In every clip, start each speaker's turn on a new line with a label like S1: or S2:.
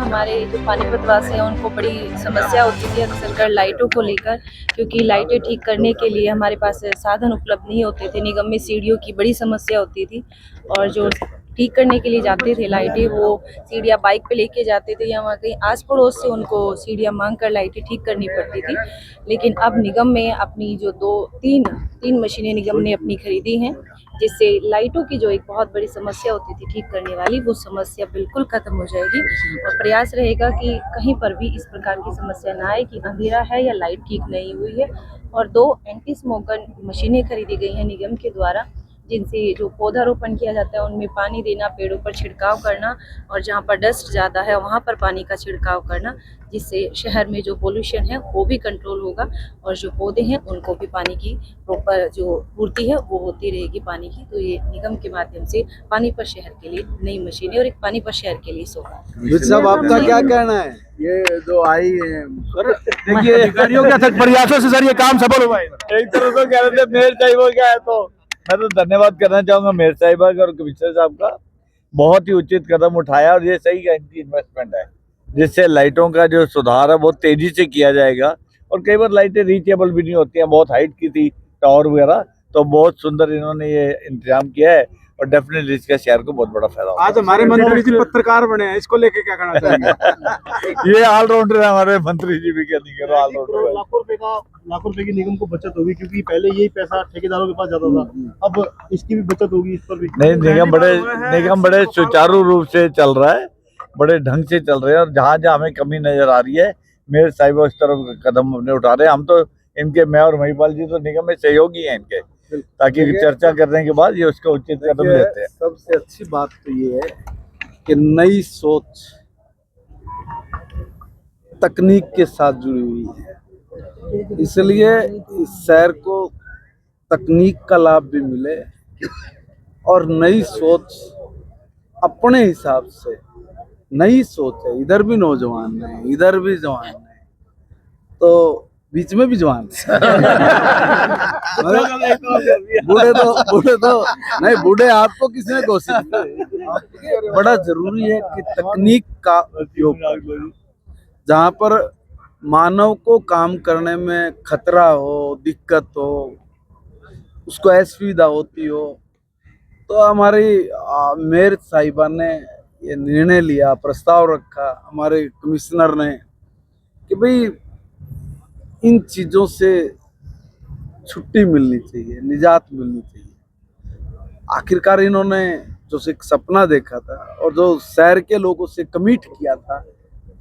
S1: हमारे जो पानीपत वासी हैं उनको बड़ी समस्या होती थी अक्सर कर लाइटों को लेकर, क्योंकि लाइटें ठीक करने के लिए हमारे पास साधन उपलब्ध नहीं होते थे। निगम में सीढ़ियों की बड़ी समस्या होती थी और जो ठीक करने के लिए जाते थे लाइटें, वो सीढ़ियाँ बाइक पे लेके जाते थे या वहाँ कहीं आस पड़ोस से उनको सीढ़ियाँ मांग कर लाइटें ठीक करनी पड़ती थी। लेकिन अब निगम में अपनी जो तीन मशीनें निगम ने अपनी खरीदी हैं, जिससे लाइटों की जो एक बहुत बड़ी समस्या होती थी ठीक करने वाली, वो समस्या बिल्कुल खत्म हो जाएगी। और प्रयास रहेगा कि कहीं पर भी इस प्रकार की समस्या ना आए कि अंधेरा है या लाइट ठीक नहीं हुई है। और 2 एंटी स्मोकर मशीनें खरीदी गई हैं निगम के द्वारा, जिनसे जो पौधारोपण किया जाता है उनमें पानी देना, पेड़ों पर छिड़काव करना और जहाँ पर डस्ट ज़्यादा है वहाँ पर पानी का छिड़काव करना, जिससे शहर में जो पोल्यूशन है वो भी कंट्रोल होगा और जो पौधे हैं उनको भी पानी की प्रॉपर जो पूर्ति है वो होती रहेगी पानी की। तो ये निगम के माध्यम से पानीपत शहर के लिए नई मशीनें और एक पानीपत शहर के लिए सौगात।
S2: साहब, आपका क्या कहना है? ये जो आई है सर,
S3: देखिए अधिकारियों के अथक प्रयासों से सर ये काम सफल हुआ है।
S2: एक तरह से कह रहे थे मेयर साहिबा क्या है, तो मैं तो धन्यवाद करना चाहूंगा मेयर साहिबा का और कमिश्नर साहब का। बहुत ही उचित कदम उठाया और ये सही एंटी इन्वेस्टमेंट है, जिससे लाइटों का जो सुधार है बहुत तेजी से किया जाएगा। और कई बार लाइटें रीचेबल भी नहीं होती हैं, बहुत हाइट की थी टावर वगैरह, तो बहुत सुंदर इन्होंने ये इंतजाम किया है और डेफिनेटली इसका शहर को बहुत बड़ा फायदा होगा।
S3: आज हमारे मंत्री जी पत्रकार बने हैं, इसको लेके क्या कहना चाहेंगे?
S2: ये ऑलराउंडर है हमारे मंत्री जी भी, क्या नहीं कह रहा, ऑलराउंडर।
S4: लाखों रुपए की निगम को बचत होगी, क्योंकि पहले यही पैसा ठेकेदारों के पास जाता था, अब इसकी भी बचत होगी, इस पर भी
S2: नहीं, निगम बड़े सुचारू रूप से चल रहा है, बड़े ढंग से चल रहे हैं। और जहाँ जहाँ हमें कमी नजर आ रही है मेयर साहिब इस तरफ कदम अपने उठा रहे हैं। हम तो इनके, मैं और महिपाल जी तो निगम में सहयोगी हैं इनके, ताकि चर्चा करने के बाद ये उसका उचित कदम लेते हैं।
S5: सबसे अच्छी बात तो ये है कि नई सोच तकनीक के साथ जुड़ी हुई है, इसलिए इस शहर को तकनीक का लाभ भी मिले और नई सोच अपने हिसाब से नई सोच है। इधर भी नौजवान है, इधर भी जवान है, तो बीच में भी जवान है। बूढ़े तो नहीं, बूढ़े आपको किसने घोषित किया? बड़ा जरूरी है कि तकनीक का उपयोग, जहाँ पर मानव को काम करने में खतरा हो, दिक्कत हो, उसको असुविधा होती हो, तो हमारी मेयर साहिबा ने ये निर्णय लिया, प्रस्ताव रखा हमारे कमिश्नर ने कि भाई इन चीज़ों से छुट्टी मिलनी चाहिए, निजात मिलनी चाहिए। आखिरकार इन्होंने जो एक सपना देखा था और जो शहर के लोगों से कमिट किया था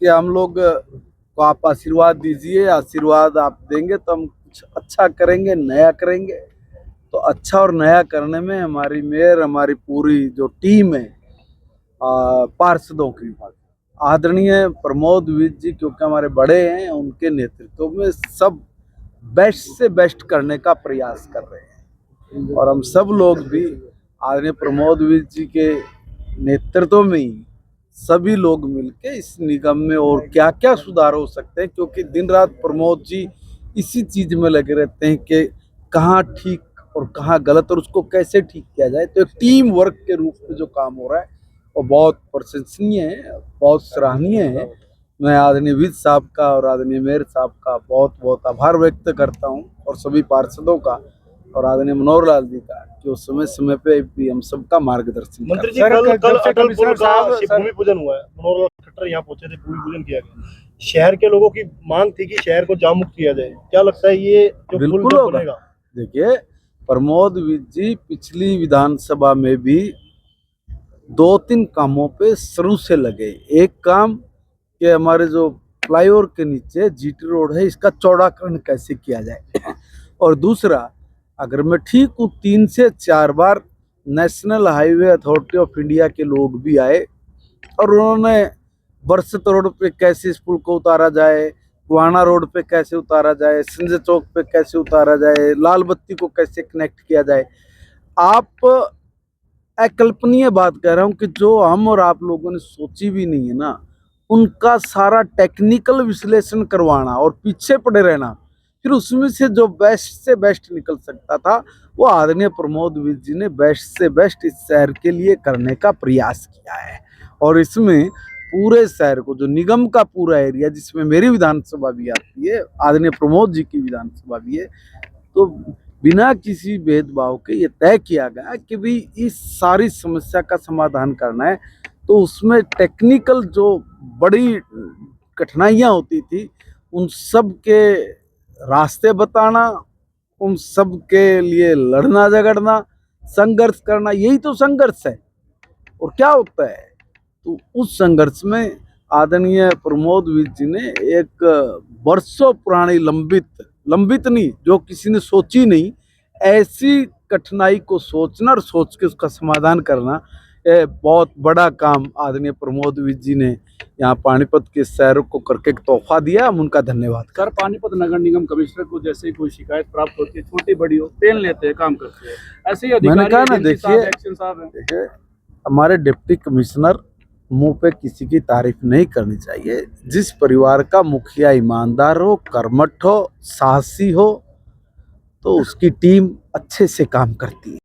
S5: कि हम लोग को आप आशीर्वाद दीजिए, आशीर्वाद आप देंगे तो हम कुछ अच्छा करेंगे, नया करेंगे। तो अच्छा और नया करने में हमारी मेयर, हमारी पूरी जो टीम है पार्षदों की, आदरणीय प्रमोद विज जी क्योंकि हमारे बड़े हैं, उनके नेतृत्व में सब बेस्ट से बेस्ट करने का प्रयास कर रहे हैं। और हम सब लोग भी आदरणीय प्रमोद विज जी के नेतृत्व में ही सभी लोग मिलके इस निगम में और क्या क्या सुधार हो सकते हैं, क्योंकि दिन रात प्रमोद जी इसी चीज में लगे रहते हैं कि कहाँ ठीक और कहाँ गलत और उसको कैसे ठीक किया जाए। तो एक टीम वर्क के रूप में जो काम हो रहा है वो बहुत प्रशंसनीय है, बहुत सराहनीय है। मैं आदरणीय विज साहब का और आदरणीय मेयर साहब का बहुत बहुत आभार व्यक्त करता हूं और सभी पार्षदों का और आदरणीय मनोहर लाल जी का, जो समय समय पे भी हम सबका मार्गदर्शन।
S4: मंत्री जी, कल अटल पुल का भूमि पूजन हुआ है, मनोहर लाल खट्टर यहाँ पहुंचे थे, भूमि पूजन किया गया। शहर के लोगों की मांग थी कि शहर को जाम मुक्त किया जाए, क्या लगता है ये जो
S5: बिल्कुल होगा? देखिए, प्रमोद विज जी पिछली विधानसभा में भी 2-3 कामों पे शुरू से लगे। एक काम कि हमारे जो फ्लाईओवर के नीचे जीटी रोड है, इसका चौड़ाकरण कैसे किया जाए, और दूसरा, अगर मैं ठीक हूँ, 3 से 4 बार National Highway Authority of India के लोग भी आए और उन्होंने बरसत रोड पे कैसे इस पुल को उतारा जाए, गुआना रोड पे कैसे उतारा जाए, संजय चौक पे कैसे उतारा जाए, लाल बत्ती को कैसे कनेक्ट किया जाए। आप अकल्पनीय बात कह रहा हूँ कि जो हम और आप लोगों ने सोची भी नहीं है ना, उनका सारा टेक्निकल विश्लेषण करवाना और पीछे पड़े रहना, फिर उसमें से जो बेस्ट से बेस्ट निकल सकता था वो आदरणीय प्रमोद विज जी ने बेस्ट से बेस्ट इस शहर के लिए करने का प्रयास किया है। और इसमें पूरे शहर को, जो निगम का पूरा एरिया जिसमें मेरी विधानसभा भी आती है, आदरणीय प्रमोद जी की विधानसभा भी है, तो बिना किसी भेदभाव के ये तय किया गया कि भी इस सारी समस्या का समाधान करना है। तो उसमें टेक्निकल जो बड़ी कठिनाइयाँ होती थी उन सब के रास्ते बताना, उन सब के लिए लड़ना झगड़ना, संघर्ष करना, यही तो संघर्ष है। और क्या होता है, तो उस संघर्ष में आदरणीय प्रमोद वीर जी ने एक वर्षों पुरानी लंबित नहीं, जो किसी ने सोची नहीं, ऐसी कठिनाई को सोचना और सोच के उसका समाधान करना, बहुत बड़ा काम आदरणीय प्रमोद वीर जी ने यहाँ पानीपत के शहर को करके एक तोहफा दिया। हम उनका धन्यवाद करते
S3: सर, पानीपत नगर निगम कमिश्नर को जैसे ही कोई शिकायत प्राप्त होती है, छोटी बड़ी हो, पेन लेते हैं, काम करते हैं। ऐसे ही अधिकारी
S5: मैंने कहा ना,
S3: एजेंसी साहब, एक्शन साहब हैं।
S5: देखिए हमारे डिप्टी कमिश्नर मुंह पे किसी की तारीफ नहीं करनी चाहिए। जिस परिवार का मुखिया ईमानदार हो, कर्मठ हो, साहसी हो, तो उसकी टीम अच्छे से काम करती है।